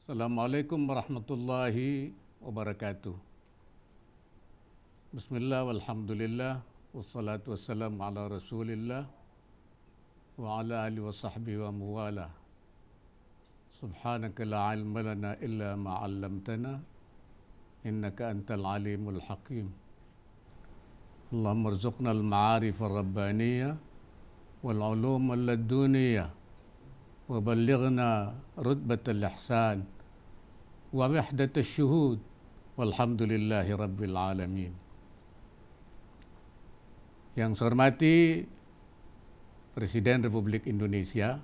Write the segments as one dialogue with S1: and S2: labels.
S1: Assalamualaikum warahmatullahi wabarakatuh. Bismillah walhamdulillah wassalatu wassalamu ala rasulillah wa ala alihi wa sahbihi wa muwala. Subhanaka la ilma lana illa ma 'allamtana innaka antal alimul hakim. Allahumma arzuqna al-ma'arif ar-rabbaniyah wal 'ulum al-laduniyah wa ballighna rutbat al-ihsan wa wahdat asy-syuhud walhamdulillahi rabbil alamin. Yang saya hormati Presiden Republik Indonesia,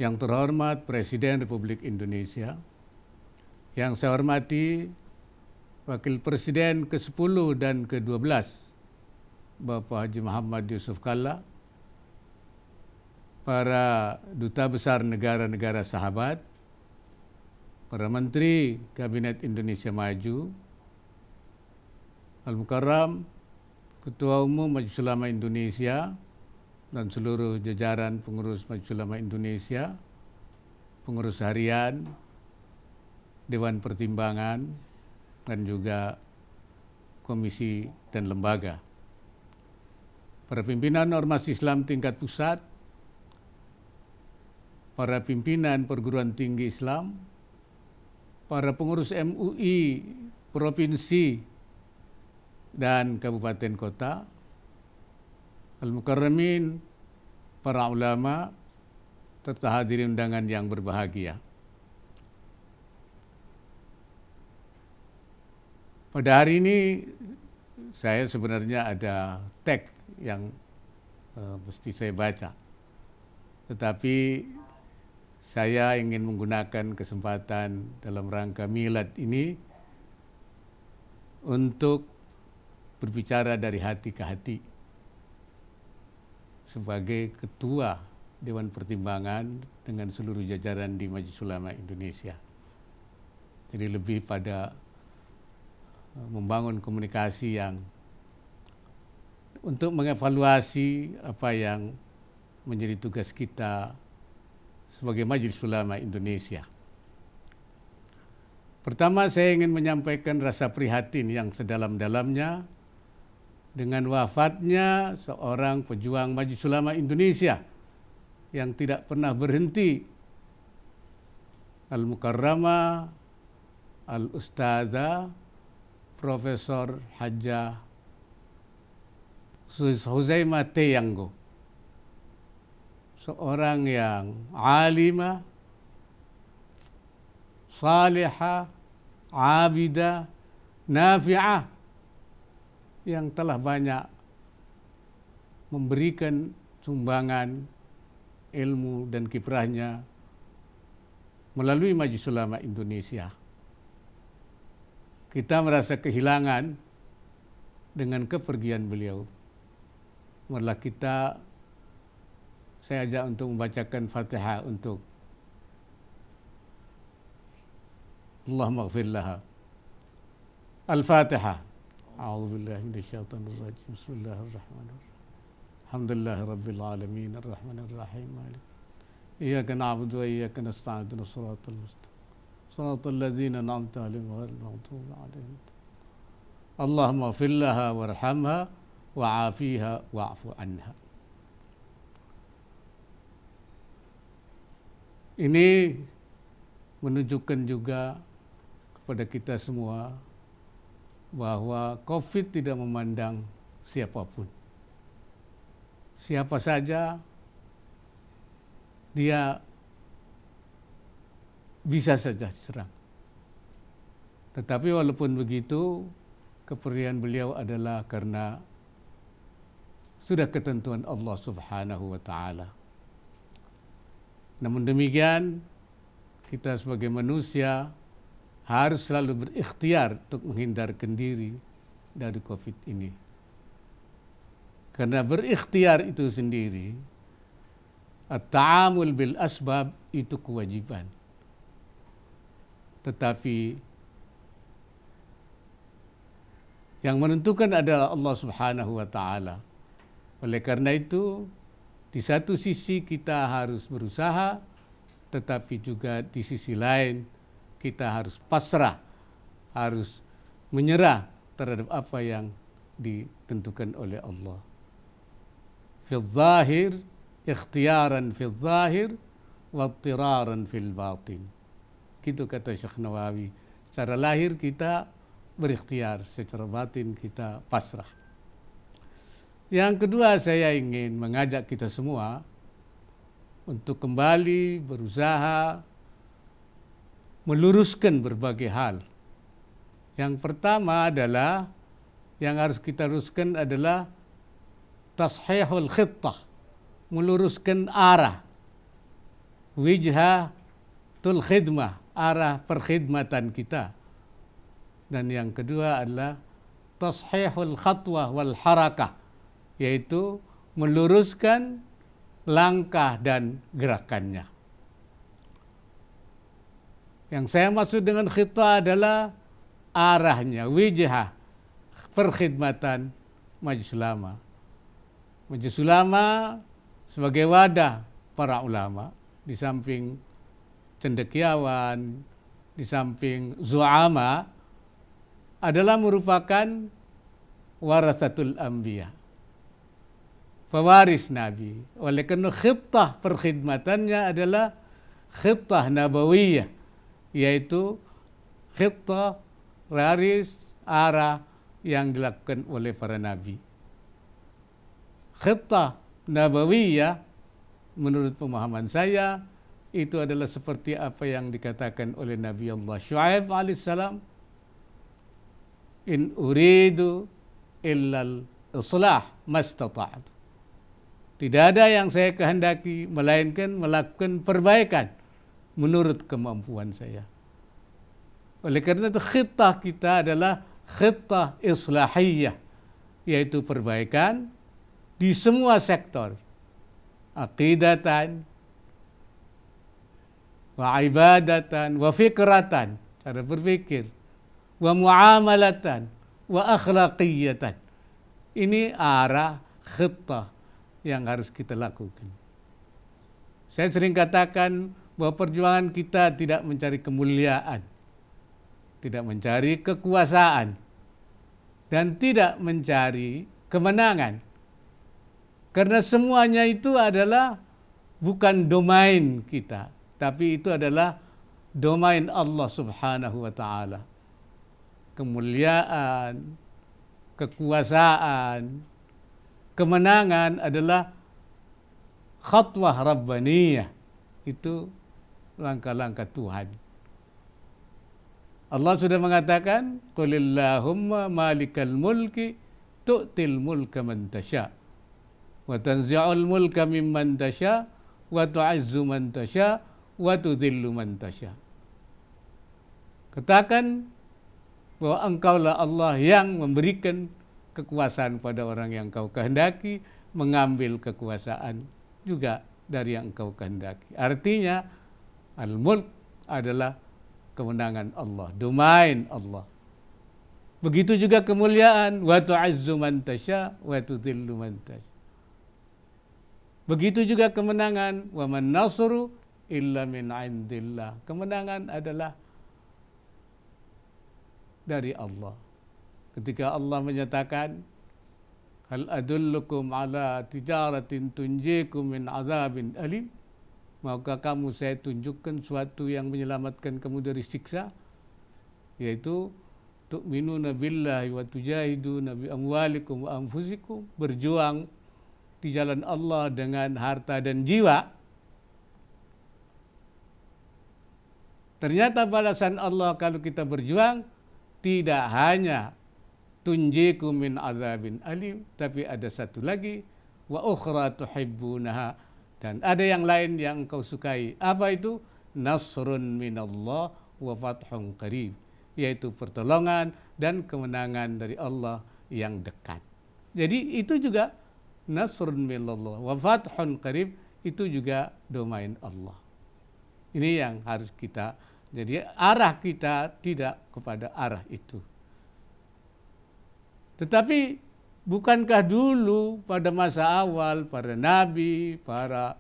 S1: yang terhormat Presiden Republik Indonesia, yang saya hormati Wakil Presiden ke-10 dan ke-12 Bapak Haji Muhammad Yusuf Kalla, para duta besar negara-negara sahabat, para Menteri Kabinet Indonesia Maju, Al-Mukarram Ketua Umum Majelis Ulama Indonesia dan seluruh jajaran pengurus Majelis Ulama Indonesia, pengurus harian, Dewan Pertimbangan, dan juga komisi dan lembaga, para pimpinan Ormas Islam tingkat pusat, para pimpinan perguruan tinggi Islam, para pengurus MUI provinsi dan kabupaten kota, al-mukarramin, para ulama, serta hadirin undangan yang berbahagia. Pada hari ini saya sebenarnya ada teks yang mesti saya baca, tetapi saya ingin menggunakan kesempatan dalam rangka milad ini untuk berbicara dari hati ke hati sebagai Ketua Dewan Pertimbangan dengan seluruh jajaran di Majelis Ulama Indonesia. Jadi lebih pada membangun komunikasi yang untuk mengevaluasi apa yang menjadi tugas kita sebagai Majelis Ulama Indonesia. Pertama, saya ingin menyampaikan rasa prihatin yang sedalam-dalamnya dengan wafatnya seorang pejuang Majelis Ulama Indonesia yang tidak pernah berhenti, Al-Mukarramah Al-Ustadzah Profesor Hajjah Huzaimah Teyanggo, seorang yang alimah, salihah, abidah, nafi'ah, yang telah banyak memberikan sumbangan ilmu dan kiprahnya melalui Majelis Ulama Indonesia. Kita merasa kehilangan dengan kepergian beliau. Malah saya ajak untuk membacakan Fatihah untuk Allahumma ighfir laha. Al-Fatihah. A'udzu billahi minasyaitonir rajim. Bismillahirrahmanirrahim. Alhamdulillahi rabbil alamin arrahmanir rahim. Iyyaka na'budu wa iyyaka nasta'in. Ihdinas siratal mustaqim. Siratal ladzina an'amta 'alaihim ghairil maghdubi 'alaihim. Allahumma ighfir laha warhamha wa'afiha wa'fu anha. Ini menunjukkan juga kepada kita semua bahwa COVID tidak memandang siapapun. Siapa saja dia bisa saja diserang. Tetapi walaupun begitu, kepergian beliau adalah karena sudah ketentuan Allah Subhanahu wa Ta'ala. Namun demikian, kita sebagai manusia harus selalu berikhtiar untuk menghindarkan diri dari COVID ini. Karena berikhtiar itu sendiri, at-ta'amul bil asbab, itu kewajiban. Tetapi yang menentukan adalah Allah Subhanahu wa Ta'ala. Oleh karena itu, di satu sisi kita harus berusaha, tetapi juga di sisi lain kita harus pasrah, harus menyerah terhadap apa yang ditentukan oleh Allah. Fil zahir, ikhtiyaran fil zahir, wa ittiraran fil batin. Gitu kata Syekh Nawawi. Secara lahir kita berikhtiar, secara batin kita pasrah. Yang kedua, saya ingin mengajak kita semua untuk kembali berusaha meluruskan berbagai hal. Yang pertama adalah, yang harus kita luruskan adalah tashihul khittah, meluruskan arah, wijhatul khidmah, arah perkhidmatan kita. Dan yang kedua adalah tashihul khatwah wal harakah, yaitu meluruskan langkah dan gerakannya. Yang saya maksud dengan khittah adalah arahnya, wijhah perkhidmatan Majelis Ulama. Majelis Ulama sebagai wadah para ulama, di samping cendekiawan, di samping zu'ama, adalah merupakan warasatul anbiya, pewaris Nabi. Oleh karena khittah perkhidmatannya adalah khittah nabawiyah, yaitu khittah garis arah yang dilakukan oleh para nabi. Khittah nabawiyah menurut pemahaman saya itu adalah seperti apa yang dikatakan oleh Nabi Allah Syuaib alaihissalam, in uridu illal islah mastata'tu. Tidak ada yang saya kehendaki melainkan melakukan perbaikan menurut kemampuan saya. Oleh karena itu khittah kita adalah khittah islahiyah, yaitu perbaikan di semua sektor, aqidatan, wa ibadatan, wa fikratan, cara berpikir, wa muamalatan, wa akhlaqiyatan. Ini arah khittah yang harus kita lakukan. Saya sering katakan bahwa perjuangan kita tidak mencari kemuliaan, tidak mencari kekuasaan, dan tidak mencari kemenangan. Karena semuanya itu adalah bukan domain kita, tapi itu adalah domain Allah Subhanahu wa ta'ala. Kemuliaan, kekuasaan, kemenangan adalah khatwah rabbaniyah. Itu langkah-langkah Tuhan. Allah sudah mengatakan, qulillahumma malikal mulki tu'til mulka man tasha wa tanzi'ul mulka mimman tasha wa tu'izzu man tasha wa tudhillu man tasha. Katakan bahwa engkaulah Allah yang memberikan kekuasaan pada orang yang engkau kehendaki, mengambil kekuasaan juga dari yang engkau kehendaki. Artinya al-mulk adalah kemenangan Allah, domain Allah. Begitu juga kemuliaan, wa tu'izzu man tasya wa tudhillu man tasya. Begitu juga kemenangan, wa man nasru illa min indillah. Kemenangan adalah dari Allah. Ketika Allah menyatakan, hal adullukum ala tijaratin tunjikum min azabin alim, maka kamu saya tunjukkan suatu yang menyelamatkan kamu dari siksa, yaitu tu'minuna billahi wa tujahiduna bi amwalikum wa anfusikum, berjuang di jalan Allah dengan harta dan jiwa. Ternyata balasan Allah kalau kita berjuang tidak hanya tunjikum min azabin alim, tapi ada satu lagi, wa ukhra tuhibbunaha, dan ada yang lain yang engkau sukai. Apa itu? Nasrun minallah wa fathun qarib, yaitu pertolongan dan kemenangan dari Allah yang dekat. Jadi itu juga nasrun minallah wa fathun qarib, itu juga domain Allah. Ini yang harus kita, jadi arah kita tidak kepada arah itu. Tetapi bukankah dulu pada masa awal para nabi, para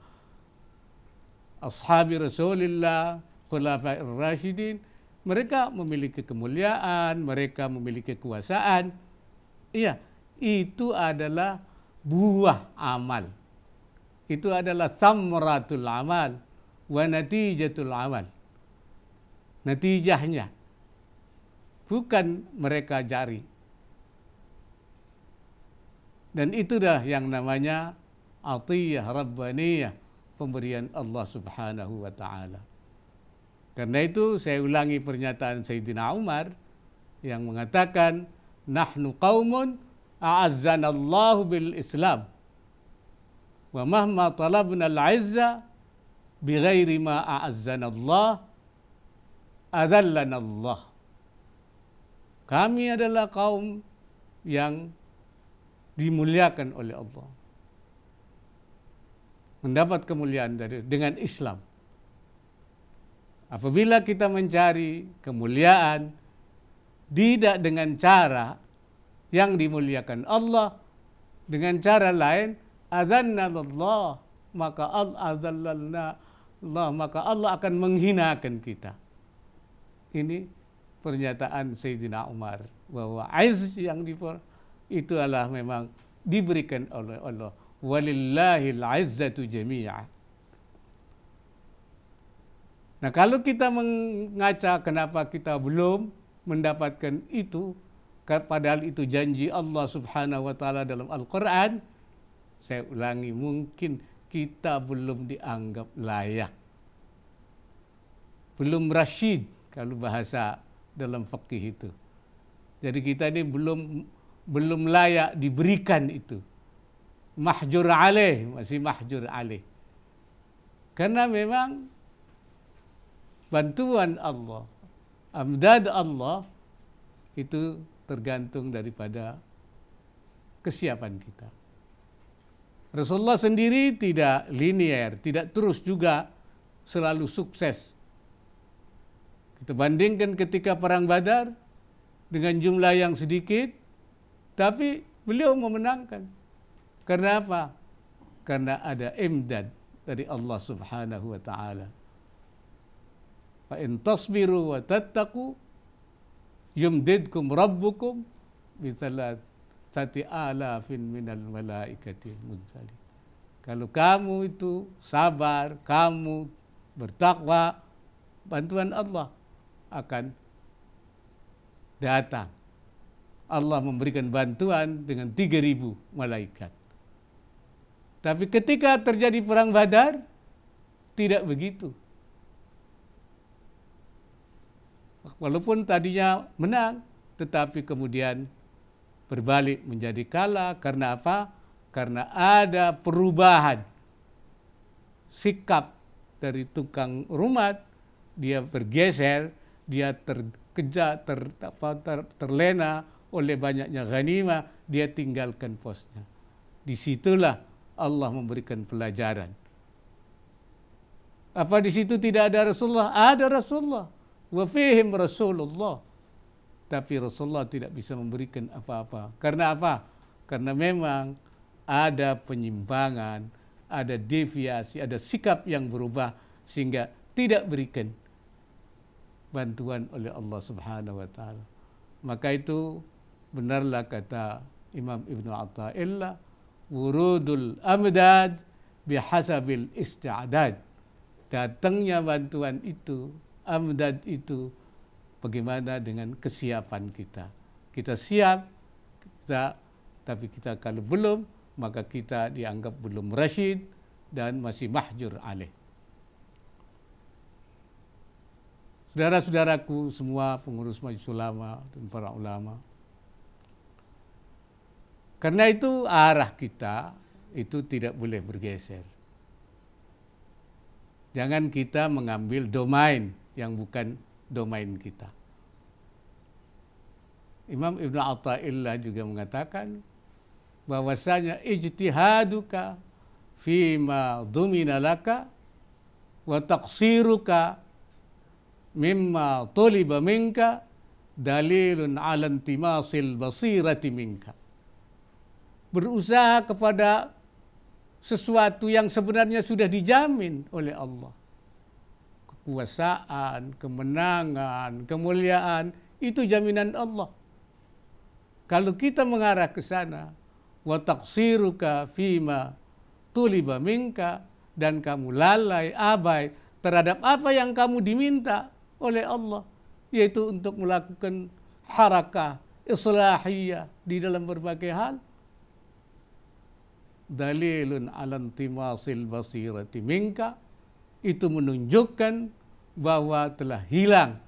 S1: ashabi Rasulullah, khulafa'ir rasyidin, Mereka memiliki kemuliaan, mereka memiliki kekuasaan. Iya, itu adalah buah amal. Itu adalah thamratul amal wa natijatul amal. Natijahnya. Bukan mereka cari. Dan itulah yang namanya atiyah rabbaniyah, pemberian Allah Subhanahu wa taala. Karena itu saya ulangi pernyataan Sayyidina Umar yang mengatakan, nahnu qaumun a'azzanallahu bil Islam wa mahma talabna al-'izza bighairi ma a'azzanallah adallana Allah. Kami adalah kaum yang dimuliakan oleh Allah, mendapat kemuliaan dengan Islam. Apabila kita mencari kemuliaan tidak dengan cara yang dimuliakan Allah, dengan cara lain, adzanna Allah, maka Allah akan menghinakan kita. Ini pernyataan Sayyidina Umar bahwa izz yang itu adalah memang diberikan oleh Allah. Walillahil izzatu jami'a. Nah, kalau kita mengaca kenapa kita belum mendapatkan itu, padahal itu janji Allah Subhanahu wa taala dalam Al-Qur'an, saya ulangi, mungkin kita belum dianggap layak. Belum rasyid kalau bahasa dalam fikih itu. Jadi kita ini belum layak diberikan itu. Mahjur alaih, masih mahjur alaih. Karena memang bantuan Allah, amdad Allah itu tergantung daripada kesiapan kita. Rasulullah sendiri tidak linear, tidak terus juga selalu sukses. Kita bandingkan ketika perang Badar dengan jumlah yang sedikit, tapi beliau memenangkan. Karena apa? Karena ada imdad dari Allah Subhanahu wa taala. Fa in tasbiru wa tattaqu yumdidkum rabbukum bi thalathati alafin minal malaikati munzalin. Kalau kamu itu sabar, kamu bertakwa, bantuan Allah akan datang. Allah memberikan bantuan dengan 3.000 malaikat. Tapi ketika terjadi perang Badar, tidak begitu. Walaupun tadinya menang, tetapi kemudian berbalik menjadi kalah. Karena apa? Karena ada perubahan sikap dari tukang rumat. Dia bergeser, dia terlena oleh banyaknya ghanimah, dia tinggalkan posnya. Disitulah Allah memberikan pelajaran. Apa di situ tidak ada Rasulullah? Ada Rasulullah. Wa fihim Rasulullah. Tapi Rasulullah tidak bisa memberikan apa-apa. Karena apa? Karena memang ada penyimpangan, ada deviasi, ada sikap yang berubah sehingga tidak berikan bantuan oleh Allah Subhanahu wa taala. Maka itu benarlah kata Imam Ibnu Athaillah, wurudul amdad bihasabil isti'dad. Datangnya bantuan itu, amdad itu, bagaimana dengan kesiapan kita. Kita siap, tapi kita kalau belum, maka kita dianggap belum rasyid dan masih mahjur alaih. Saudara-saudaraku semua pengurus Majelis Ulama dan para ulama, karena itu arah kita itu tidak boleh bergeser. Jangan kita mengambil domain yang bukan domain kita. Imam Ibnu Athaillah juga mengatakan bahwasanya ijtihaduka fima dumina laka wa taqsiruka mimma tuliba minka dalilun ala intimasil basirati minka. Berusaha kepada sesuatu yang sebenarnya sudah dijamin oleh Allah. kekuasaan, kemenangan, kemuliaan, itu jaminan Allah. Kalau kita mengarah ke sana, wa taqsiruka fima tuliba minka, dan kamu lalai, abai terhadap apa yang kamu diminta oleh Allah, yaitu untuk melakukan harakah islahiyah di dalam berbagai hal, dalilun ala intimasil basirati minka, itu menunjukkan bahwa telah hilang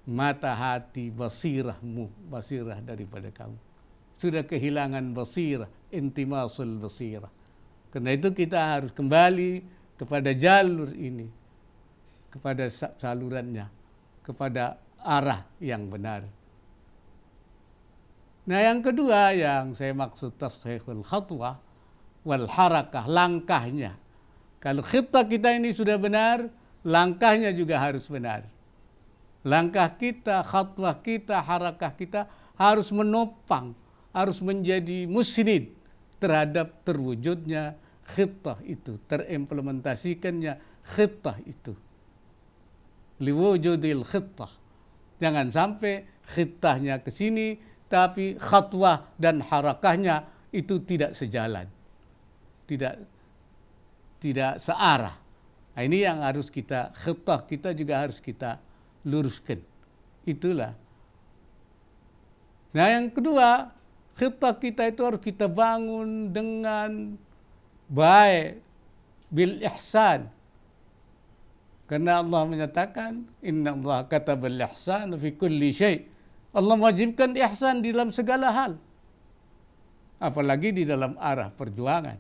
S1: mata hati basirahmu, basirah daripada kamu. Sudah kehilangan basirah, intimasul basirah. Karena itu kita harus kembali kepada jalur ini, kepada salurannya, kepada arah yang benar. Nah, yang kedua yang saya maksud tasihul khatwah wal harakah, langkahnya. Kalau khittah kita ini sudah benar, langkahnya juga harus benar. Langkah kita, khatwah kita, harakah kita harus menopang, harus menjadi musnid terhadap terwujudnya khittah itu, terimplementasikannya khittah itu. Liwujudil khittah. Jangan sampai khittahnya ke sini, tapi khatwah dan harakahnya itu tidak sejalan, tidak searah. Nah, ini yang harus kita, khittah kita juga harus kita luruskan. Itulah. Nah, yang kedua, khittah kita itu harus kita bangun dengan baik, bil ihsan. Karena Allah menyatakan, inna Allah katabal ihsan fi kulli syai'. Allah mewajibkan ihsan di dalam segala hal. Apalagi di dalam arah perjuangan,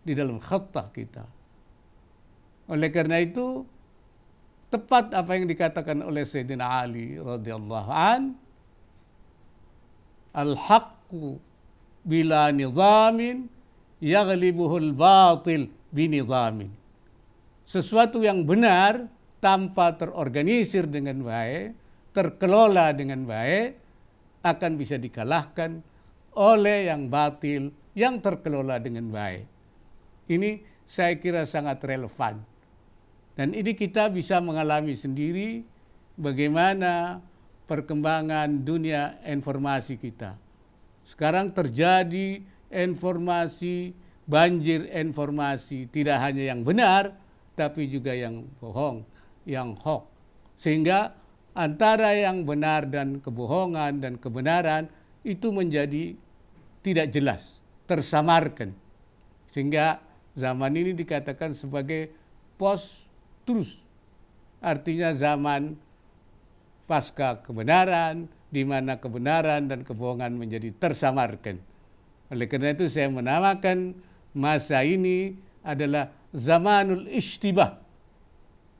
S1: di dalam khittah kita. Oleh karena itu, tepat apa yang dikatakan oleh Sayyidina Ali radhiyallahu an, al-haqqu bila nizamin yaghlibuhul batil binizamin. Sesuatu yang benar tanpa terorganisir dengan baik, terkelola dengan baik, akan bisa dikalahkan oleh yang batil yang terkelola dengan baik. Ini saya kira sangat relevan. Dan ini kita bisa mengalami sendiri bagaimana perkembangan dunia informasi kita. Sekarang terjadi informasi, banjir informasi, tidak hanya yang benar, tapi juga yang bohong, yang hoax. Sehingga antara yang benar dan kebohongan dan kebenaran itu menjadi tidak jelas, tersamarkan. Sehingga zaman ini dikatakan sebagai post-truth. Artinya zaman pasca kebenaran, di mana kebenaran dan kebohongan menjadi tersamarkan. Oleh karena itu saya menamakan masa ini adalah zamanul ishtibah,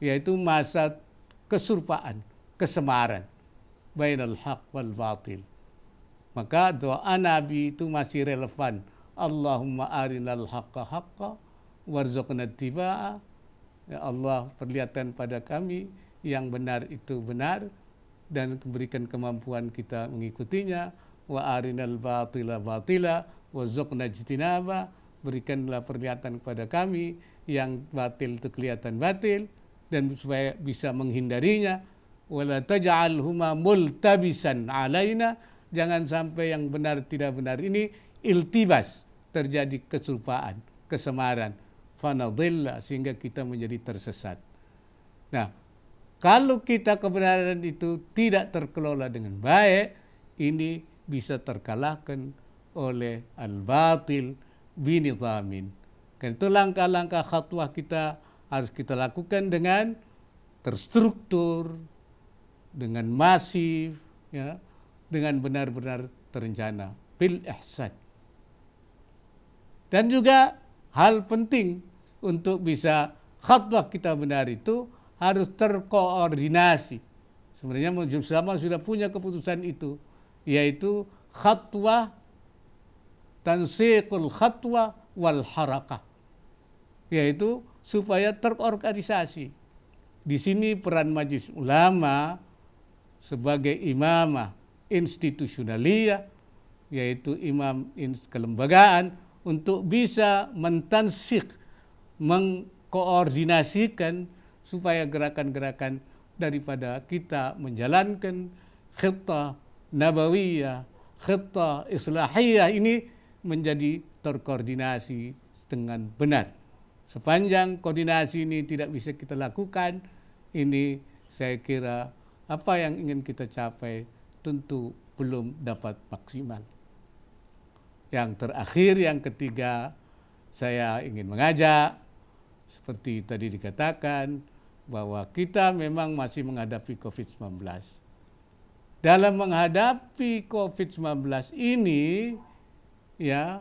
S1: yaitu masa kesurpaan, kesemaran bainal haq wal batil. Maka doa Nabi itu masih relevan. Allahumma arinal haqqa haqqa warzuqna ittiba'a. Ya Allah, perlihatkan pada kami yang benar itu benar dan berikan kemampuan kita mengikutinya. Wa arinal batila batila warzuqna ijtinaba. Berikanlah perlihatan kepada kami yang batil itu kelihatan batil dan supaya bisa menghindarinya. Wala taj'alhuma multabisan alaina. Jangan sampai yang benar tidak benar ini iltibas, terjadi kesurpaan, kesemaran, fanadilla, sehingga kita menjadi tersesat. Nah, kalau kita kebenaran itu tidak terkelola dengan baik, ini bisa terkalahkan oleh al-batil binizamin. Karena itu langkah-langkah khatwah kita harus kita lakukan dengan terstruktur, dengan masif, ya, dengan benar-benar terencana, bil ihsan. Dan juga hal penting untuk bisa khatwah kita benar itu harus terkoordinasi. Sebenarnya Majelis Ulama sudah punya keputusan itu, yaitu khatwah, tansiqul khatwah wal harakah, yaitu supaya terorganisasi. Di sini peran Majelis Ulama sebagai imamah institusionaliyah, yaitu imam kelembagaan, untuk bisa mentansik, mengkoordinasikan supaya gerakan-gerakan daripada kita menjalankan khitah nabawiyah, khitah islahiyah ini menjadi terkoordinasi dengan benar. Sepanjang koordinasi ini tidak bisa kita lakukan, ini saya kira apa yang ingin kita capai tentu belum dapat maksimal. Yang terakhir, yang ketiga, saya ingin mengajak, seperti tadi dikatakan, bahwa kita memang masih menghadapi COVID-19. Dalam menghadapi COVID-19 ini, ya,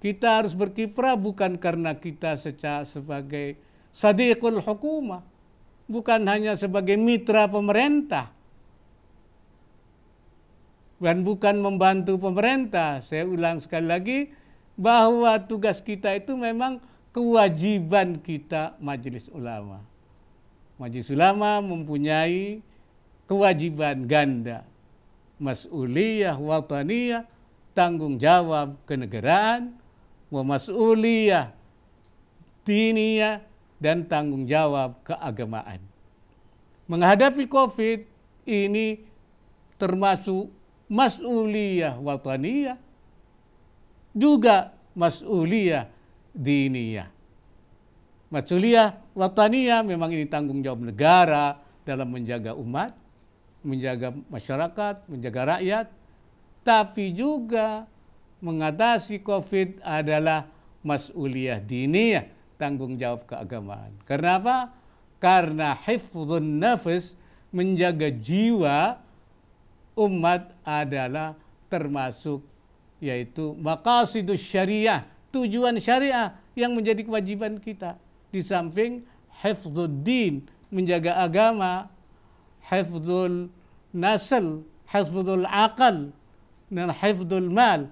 S1: kita harus berkiprah bukan karena kita sebagai sadiqul hukumah, bukan hanya sebagai mitra pemerintah, dan bukan membantu pemerintah. Saya ulang sekali lagi bahwa tugas kita itu memang kewajiban kita Majelis Ulama. Majelis Ulama mempunyai kewajiban ganda, mas'uliyah wataniyah, tanggung jawab kenegaraan, wa mas'uliyah diniyah, dan tanggung jawab keagamaan. Menghadapi COVID ini termasuk mas'uliyah wataniyah, juga mas'uliyah diniyah. Mas'uliyah wataniyah memang ini tanggung jawab negara dalam menjaga umat, menjaga masyarakat, menjaga rakyat, tapi juga mengatasi COVID adalah mas'uliyah diniyah, tanggung jawab keagamaan. Karena apa? Karena hifdzun nafs, menjaga jiwa umat adzlah termasuk yaitu maqasidus syariah, tujuan syariah yang menjadi kewajiban kita. Di samping hifdzuddin, menjaga agama, hifdzul nasl, hifdzul aqal, dan hifdzul mal.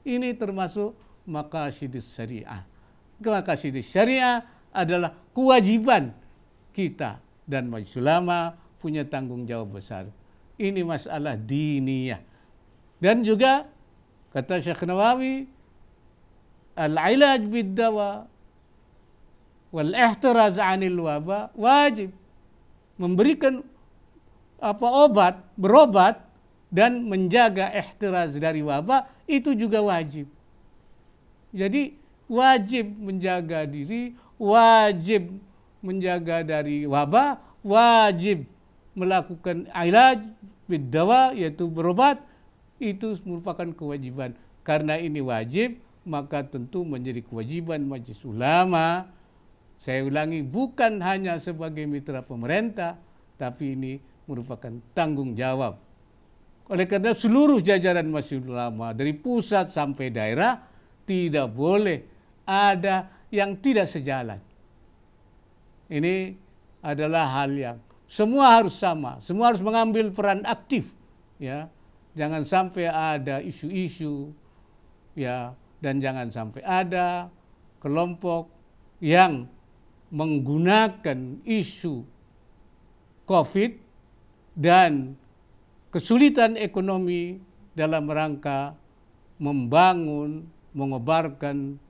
S1: Ini termasuk maqasidus syariah. Maqasidus syariah adalah kewajiban kita, dan Majelis Ulama punya tanggung jawab besar. Ini masalah diniyah. Dan juga kata Syekh Nawawi, al-ilaj bid-dawa wal ihtiraz 'anil waba wajib. Memberikan obat, berobat dan menjaga ihtiraz dari wabah itu juga wajib. Jadi wajib menjaga diri, wajib menjaga dari wabah, wajib melakukan ilaj bid-dawa, yaitu berobat, itu merupakan kewajiban. Karena ini wajib, maka tentu menjadi kewajiban Majelis Ulama. Saya ulangi, bukan hanya sebagai mitra pemerintah, tapi ini merupakan tanggung jawab. Oleh karena seluruh jajaran Majelis Ulama dari pusat sampai daerah tidak boleh ada yang tidak sejalan. Ini adalah hal yang semua harus sama, semua harus mengambil peran aktif, ya. Jangan sampai ada isu-isu, ya, dan jangan sampai ada kelompok yang menggunakan isu COVID dan kesulitan ekonomi dalam rangka membangun, mengobarkan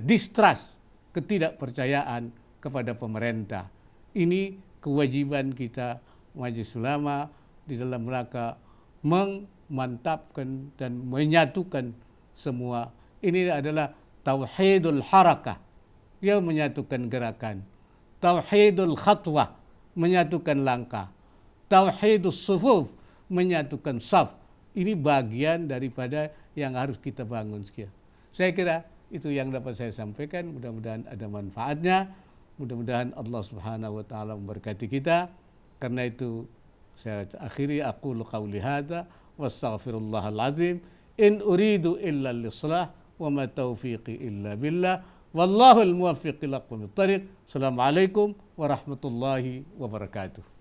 S1: distrust, ketidakpercayaan kepada pemerintah. Ini kewajiban kita Majelis Ulama di dalam rangka memantapkan dan menyatukan semua. Ini adalah tauhidul harakah, yang menyatukan gerakan. Tauhidul khatwah, menyatukan langkah. Tauhidus sufuf, menyatukan saf. Ini bagian daripada yang harus kita bangun sekian. Saya kira itu yang dapat saya sampaikan. Mudah-mudahan ada manfaatnya. Mudah-mudahan Allah Subhanahu wa taala memberkati kita. Karena itu saya akhiri aqulu qauli hadza wastaghfirullahal azim. In uridu illa al-islah wa ma taufiqi illa billah. Wallahul muwaffiq ila aqwamit thariq. Assalamualaikum warahmatullahi wabarakatuh.